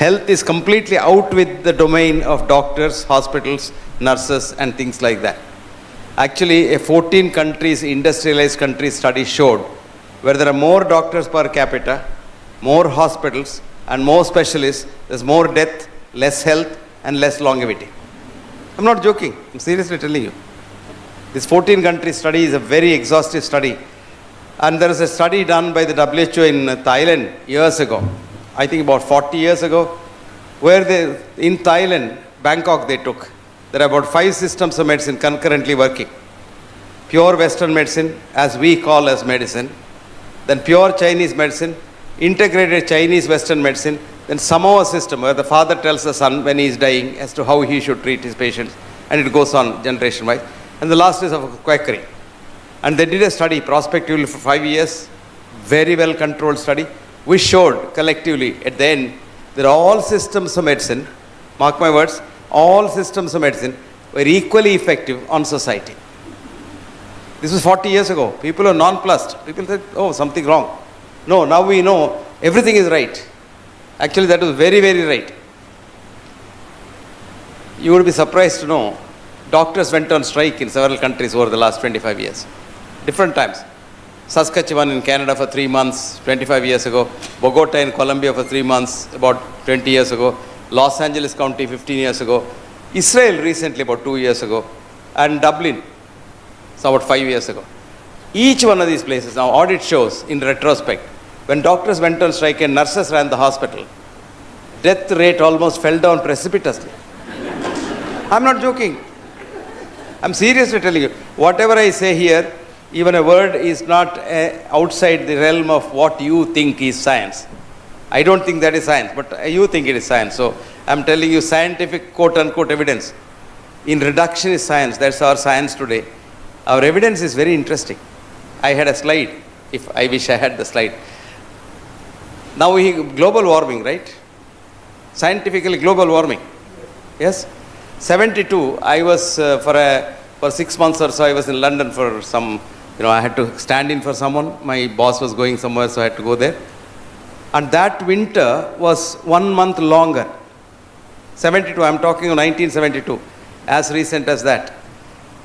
Health is completely out with the domain of doctors, hospitals, nurses, and things like that. Actually, a 14 countries, industrialized countries study showed where there are more doctors per capita, more hospitals, and more specialists, there's more death, less health, and less longevity. I'm not joking. I'm seriously telling you. This 14 country study is a very exhaustive study. And there is a study done by the WHO in Thailand years ago, I think about 40 years ago, where in Thailand, Bangkok they took, there are about 5 systems of medicine concurrently working. Pure Western medicine, as we call as medicine, then pure Chinese medicine, integrated Chinese Western medicine, then Samoa system, where the father tells the son when he is dying as to how he should treat his patients, and it goes on generation-wise. And the last is of quackery. And they did a study prospectively for 5 years, very well controlled study, which showed collectively at the end that all systems of medicine, mark my words, all systems of medicine were equally effective on society. This was 40 years ago. People are nonplussed. People said, oh, something wrong. No, now we know everything is right. Actually, that was very, very right. You would be surprised to know doctors went on strike in several countries over the last 25 years. Different times. Saskatchewan in Canada for 3 months, 25 years ago. Bogota in Colombia for 3 months, about 20 years ago. Los Angeles County 15 years ago. Israel recently, about 2 years ago. And Dublin, so about 5 years ago. Each one of these places, now audit shows in retrospect, when doctors went on strike and nurses ran the hospital, death rate almost fell down precipitously. I'm not joking. I'm seriously telling you. Whatever I say here, even a word is not outside the realm of what you think is science. I don't think that is science, but you think it is science. So I'm telling you scientific quote-unquote evidence. In reductionist science, that's our science today. Our evidence is very interesting. I had a slide, if I wish I had the slide. Now global warming, right? Scientifically global warming. Yes? 72, I was for 6 months or so, I was in London for some, I had to stand in for someone. My boss was going somewhere, so I had to go there. And that winter was 1 month longer. 72, I'm talking of 1972, as recent as that.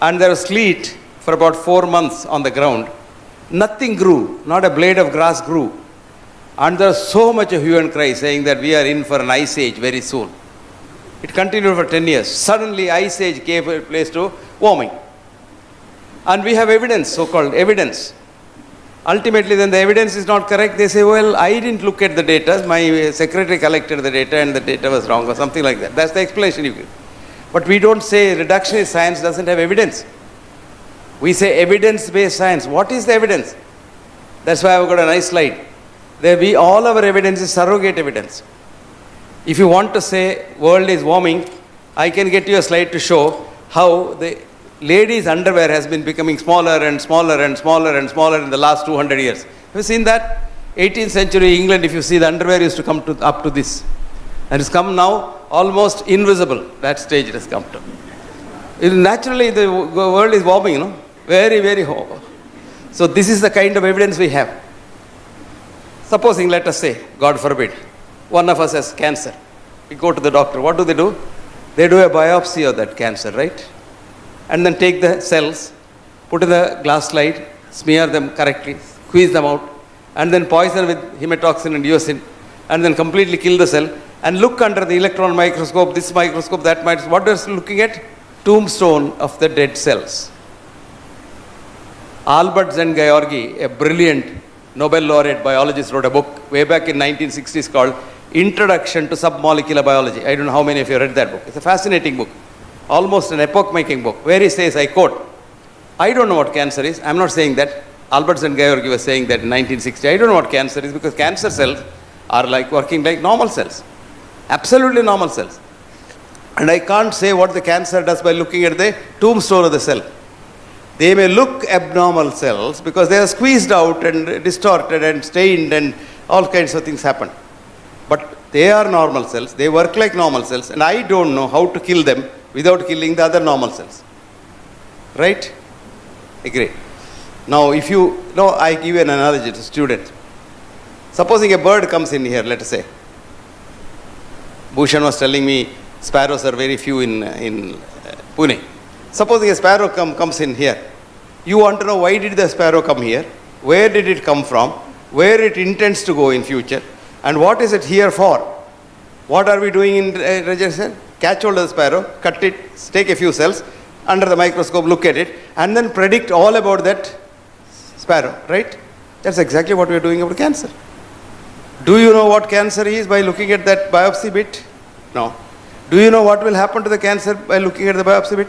And there was sleet for about 4 months on the ground. Nothing grew, not a blade of grass grew. And there was so much of hue and cry saying that we are in for an ice age very soon. It continued for 10 years. Suddenly, ice age gave place to warming. And we have evidence, so-called evidence. Ultimately, then the evidence is not correct. They say, well, I didn't look at the data. My secretary collected the data and the data was wrong or something like that. That's the explanation you give. But we don't say reductionist science doesn't have evidence. We say evidence-based science. What is the evidence? That's why I've got a nice slide. All our evidence is surrogate evidence. If you want to say world is warming, I can get you a slide to show how the ladies' underwear has been becoming smaller and smaller and smaller and smaller in the last 200 years. Have you seen that? 18th century England, if you see, the underwear used to come up to this. And it's come now almost invisible. That stage it has come to. Naturally, the world is warming, very, very hot. So this is the kind of evidence we have. Supposing, let us say, God forbid, one of us has cancer. We go to the doctor. What do? They do a biopsy of that cancer, right? And then take the cells, put in the glass slide, smear them correctly, squeeze them out, and then poison with hematoxin and eosin, and then completely kill the cell, and look under the electron microscope, this microscope, that microscope. What is looking at? Tombstone of the dead cells. Albert Szent-Györgyi, a brilliant Nobel laureate biologist, wrote a book way back in 1960s called Introduction to Submolecular Biology. I don't know how many of you read that book. It's a fascinating book. Almost an epoch-making book, where he says, I quote, I don't know what cancer is. I'm not saying that. Albert Szent-Györgyi was saying that in 1960. I don't know what cancer is because cancer cells are working like normal cells. Absolutely normal cells. And I can't say what the cancer does by looking at the tombstone of the cell. They may look abnormal cells because they are squeezed out and distorted and stained and all kinds of things happen. But they are normal cells. They work like normal cells. And I don't know how to kill them without killing the other normal cells. Right? Agree. Now, I give you an analogy to students. Supposing a bird comes in here, let us say. Bhushan was telling me sparrows are very few in Pune. Supposing a sparrow comes in here. You want to know why did the sparrow come here? Where did it come from? Where it intends to go in future? And what is it here for? What are we doing in regeneration? Catch hold of the sparrow, cut it, take a few cells, under the microscope, look at it, and then predict all about that sparrow, right? That's exactly what we are doing about cancer. Do you know what cancer is by looking at that biopsy bit? No. Do you know what will happen to the cancer by looking at the biopsy bit?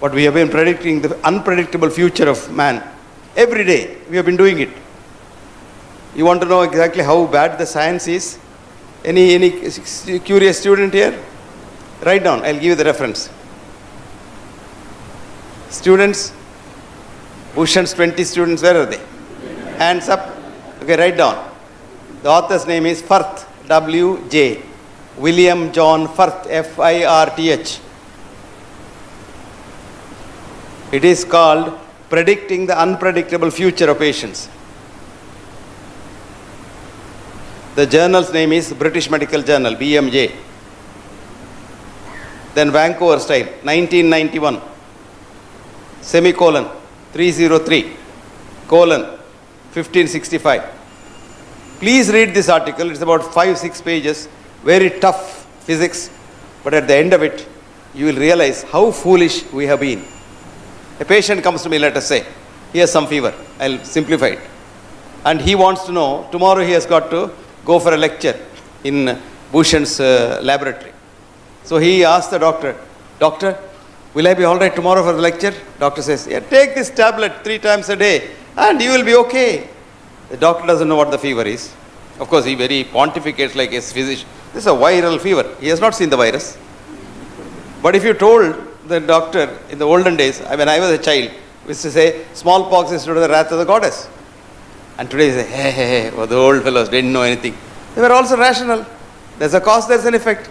What we have been predicting, the unpredictable future of man. Every day we have been doing it. You want to know exactly how bad the science is? Any curious student here? Write down, I'll give you the reference. Students, Bhushan's 20 students, where are they? Hands up. Okay, write down. The author's name is Firth, W.J. William John Firth, F-I-R-T-H. It is called Predicting the Unpredictable Future of Patients. The journal's name is British Medical Journal, BMJ. Then Vancouver style, 1991, semicolon, 303, colon, 1565. Please read this article. It's about 5-6 pages, very tough physics, but at the end of it, you will realize how foolish we have been. A patient comes to me, let us say, he has some fever, I'll simplify it. And he wants to know, tomorrow he has got to go for a lecture in Bhushan's laboratory. So he asked the doctor, "Doctor, will I be all right tomorrow for the lecture?" Doctor says, "Yeah, take this tablet 3 times a day and you will be okay." The doctor doesn't know what the fever is. Of course, he very pontificates like a physician. This is a viral fever. He has not seen the virus. But if you told the doctor in the olden days, when I was a child, we used to say, smallpox is due to the wrath of the goddess. And today they say, hey, well, the old fellows didn't know anything. They were also rational. There's a cause, there's an effect.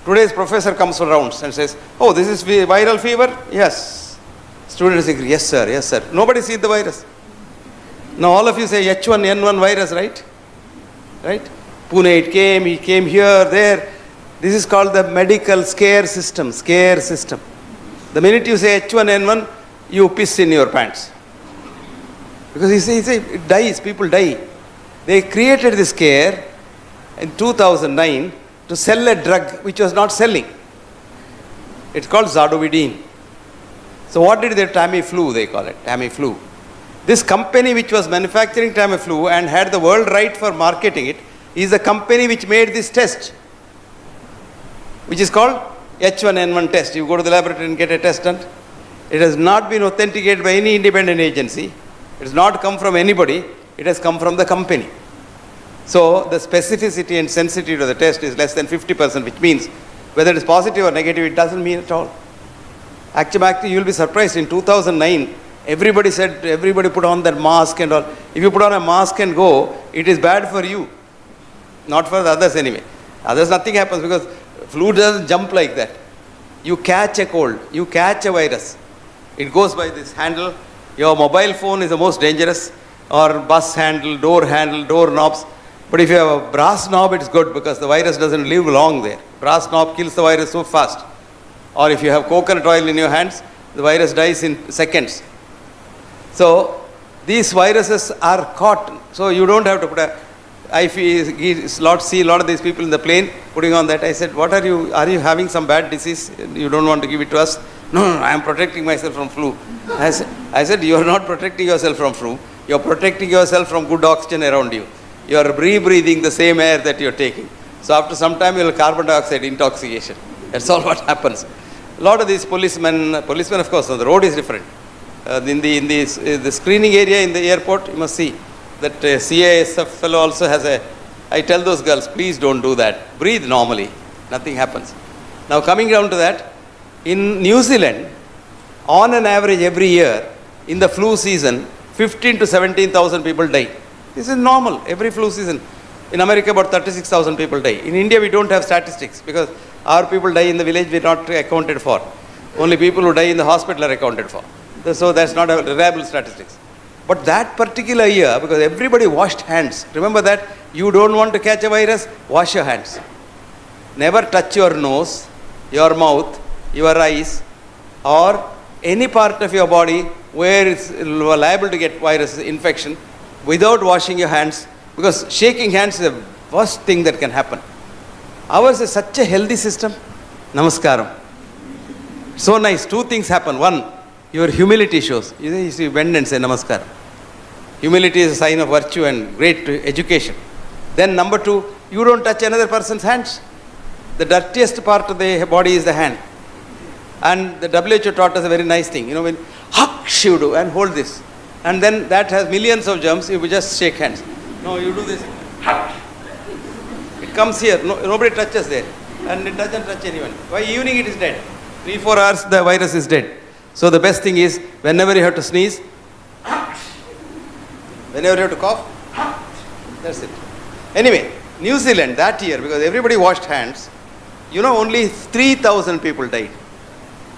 Today's professor comes around and says, oh, this is viral fever? Yes. Students agree, yes sir, yes sir. Nobody sees the virus. Now all of you say H1N1 virus, right? Right? Pune, it came, he came here, there. This is called the medical scare system, The minute you say H1N1, you piss in your pants. Because you say it dies, people die. They created this scare in 2009 to sell a drug which was not selling. It's called Zadovudine. So what did they, Tamiflu they call it, Tamiflu. This company which was manufacturing Tamiflu and had the world right for marketing it is the company which made this test, which is called H1N1 test. You go to the laboratory and get a test done. It has not been authenticated by any independent agency. It has not come from anybody. It has come from the company. So the specificity and sensitivity of the test is less than 50%, which means whether it is positive or negative, it doesn't mean at all. Actually, you will be surprised. In 2009, everybody said, everybody put on that mask and all. If you put on a mask and go, it is bad for you. Not for the others anyway. Others, nothing happens because flu doesn't jump like that. You catch a cold, you catch a virus. It goes by this handle. Your mobile phone is the most dangerous, or bus handle, door knobs. But if you have a brass knob, it's good because the virus doesn't live long there. Brass knob kills the virus so fast. Or if you have coconut oil in your hands, the virus dies in seconds. So these viruses are caught. So you don't have to put a... I see a lot of these people in the plane putting on that. I said, what are you having some bad disease? You don't want to give it to us? No, I am protecting myself from flu. I said, you are not protecting yourself from flu. You are protecting yourself from good oxygen around you. You are breathing the same air that you are taking. So after some time, you will carbon dioxide intoxication. That's all what happens. A lot of these policemen of course, on the road is different. In the screening area in the airport, you must see that CASF fellow also has I tell those girls, please don't do that. Breathe normally. Nothing happens. Now coming down to that, in New Zealand, on an average every year, in the flu season, 15 to 17,000 people die. This is normal, every flu season. In America, about 36,000 people die. In India, we don't have statistics because our people die in the village, we're not accounted for. Only people who die in the hospital are accounted for. So that's not a reliable statistics. But that particular year, because everybody washed hands, remember that? You don't want to catch a virus, wash your hands. never touch your nose, your mouth, your eyes, or any part of your body where it's liable to get virus infection without washing your hands, because shaking hands is the worst thing that can happen. Ours is such a healthy system. Namaskaram. So nice. Two things happen. One, your humility shows. You bend and say namaskaram. Humility is a sign of virtue and great education. Then number two, you don't touch another person's hands. The dirtiest part of the body is the hand. And the WHO taught us a very nice thing. When hush you do and hold this. And then that has millions of germs, you just shake hands. No, you do this. It comes here, nobody touches there. And it doesn't touch anyone. By evening it is dead. 3-4 hours the virus is dead. So the best thing is, whenever you have to sneeze, whenever you have to cough, that's it. Anyway, New Zealand that year, because everybody washed hands, only 3,000 people died.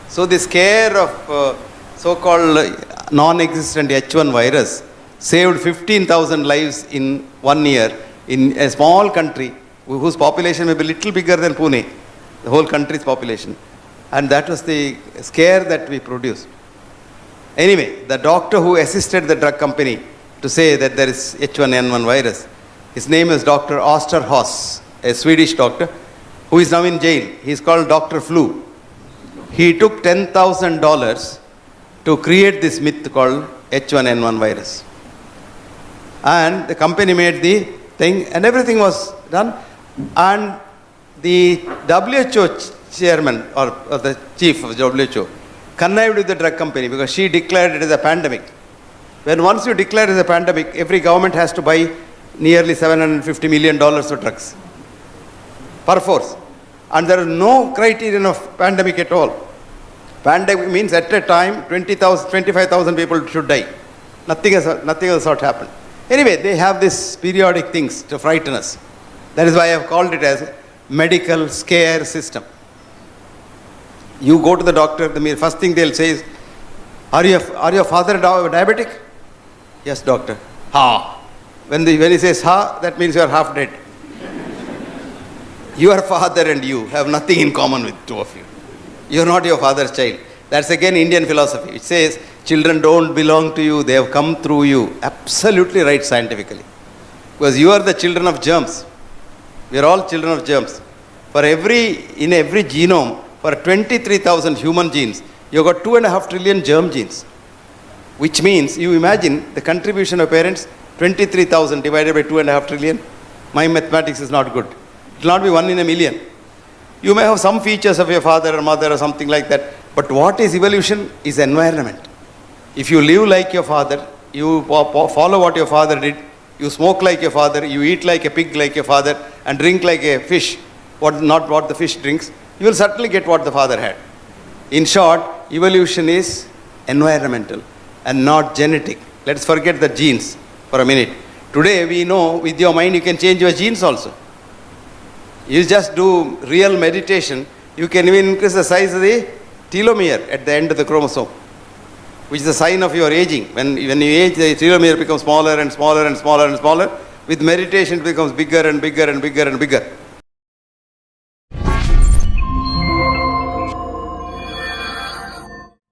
So the scare of so-called non-existent H1 virus saved 15,000 lives in 1 year in a small country whose population may be little bigger than Pune, the whole country's population. And that was the scare that we produced. Anyway, the doctor who assisted the drug company to say that there is H1N1 virus, his name is Dr. Osterhaus, a Swedish doctor who is now in jail. He is called Dr. Flu. He took $10,000 to create this myth called H1N1 virus. And the company made the thing and everything was done. And the WHO chairman or the chief of WHO connived with the drug company because she declared it as a pandemic. When once you declare it as a pandemic, every government has to buy nearly $750 million of drugs per force. And there is no criterion of pandemic at all. Pandemic means at a time 20,000, 25,000 people should die. Nothing else sort happened. Anyway, they have these periodic things to frighten us. That is why I have called it as medical scare system. You go to the doctor, the first thing they'll say is, are your father diabetic? Yes, doctor. Ha. When he says ha, that means you are half dead. Your father and you have nothing in common with two of you. You are not your father's child. That's again Indian philosophy. It says, children don't belong to you, they have come through you. Absolutely right scientifically. Because you are the children of germs. We are all children of germs. In every genome, for 23,000 human genes, you have got 2.5 trillion germ genes. Which means, you imagine the contribution of parents, 23,000 divided by 2.5 trillion. My mathematics is not good. It will not be 1 in a million. You may have some features of your father or mother or something like that. But what is evolution is environment. If you live like your father, you follow what your father did, you smoke like your father, you eat like a pig like your father, and drink like a fish, not what the fish drinks, you will certainly get what the father had. In short, evolution is environmental and not genetic. Let's forget the genes for a minute. Today we know with your mind you can change your genes also. You just do real meditation, you can even increase the size of the telomere at the end of the chromosome, which is a sign of your aging. When you age, the telomere becomes smaller and smaller and smaller and smaller. With meditation, it becomes bigger and bigger and bigger and bigger.